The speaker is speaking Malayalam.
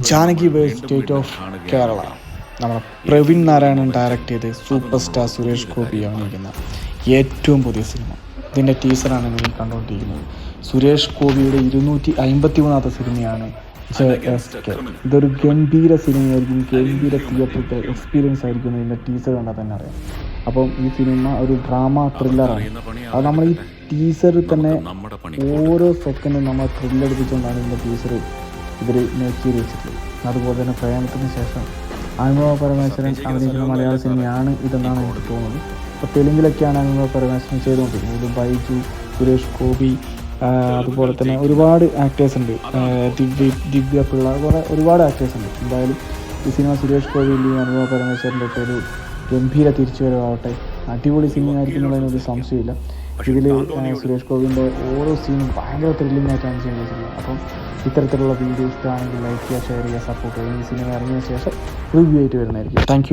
Janaki versus state of Kerala. നമ്മുടെ പ്രവീൺ നാരായണൻ ഡയറക്റ്റ് ചെയ്ത് സൂപ്പർ സ്റ്റാർ സുരേഷ് ഗോപി അഭിനയിക്കുന്ന ഏറ്റവും പുതിയ സിനിമ. ഇതിൻ്റെ ടീസറാണ് നിങ്ങൾ കണ്ടുകൊണ്ടിരിക്കുന്നത്. സുരേഷ് ഗോപിയുടെ 253ാമത്തെ സിനിമയാണ് JSK. ഇതൊരു ഗംഭീര സിനിമയായിരിക്കും, ഗംഭീര തിയേറ്ററിക്കൽ എക്സ്പീരിയൻസ് ആയിരിക്കും. ഇതിൻ്റെ ടീസർ കണ്ടാൽ തന്നെ അറിയാം. അപ്പം ഈ സിനിമ ഒരു ഡ്രാമ ത്രില്ലറാണ്. അത് നമ്മൾ ഈ ടീസറിൽ തന്നെ ഓരോ സെക്കൻഡും നമ്മൾ ത്രില്ലടിപ്പിച്ചുകൊണ്ടാണ് ഇതിൻ്റെ ടീസർ ഇവർ മേക്ക് ചെയ്ത് വെച്ചിട്ടുള്ളത്. അതുപോലെ തന്നെ പ്രയാണത്തിന് ശേഷം അനുഭവ പരമേശ്വരൻ അഭിനയിക്കുന്ന മലയാള സിനിമയാണ് ഇതെന്നാണ് എനിക്ക് തോന്നുന്നത്. ഇപ്പോൾ തെലുങ്കിലൊക്കെയാണ് അനുഭവ പരമേശ്വരൻ ചെയ്തുകൊണ്ടിരിക്കുന്നത്. ഇത് ബൈജു, സുരേഷ് ഗോപി, അതുപോലെ തന്നെ ഒരുപാട് ആക്ടേഴ്സ് ഉണ്ട്, ദിവ്യ പിള്ള, ഒരുപാട് ആക്ടേഴ്സ് ഉണ്ട്. എന്തായാലും ഈ സിനിമ സുരേഷ് ഗോപിൻ്റെയും അനുഭവ പരമേശ്വരൻ്റെ ഒക്കെ ഒരു ഗംഭീര തിരിച്ചുവരവാവട്ടെ. അടിപൊളി സിനിമയായിരിക്കുന്നുള്ളതിനൊരു സംശയമില്ല. ഇതിൽ സുരേഷ് ഗോപിൻ്റെ ഓരോ സീനും ഭയങ്കര ത്രില്ലിംഗ് ആയിട്ടാണ് ചെയ്യുന്നത്. അപ്പം ഇത്തരത്തിലുള്ള വീഡിയോ ഇഷ്ടമാണെങ്കിൽ ലൈക്ക് ചെയ്യുക, ഷെയർ ചെയ്യുക, സപ്പോർട്ട് ചെയ്യുക. ഈ സിനിമ ഇറങ്ങിയ ശേഷം റിവ്യൂ ആയിട്ട് വരുന്നതായിരിക്കും. താങ്ക്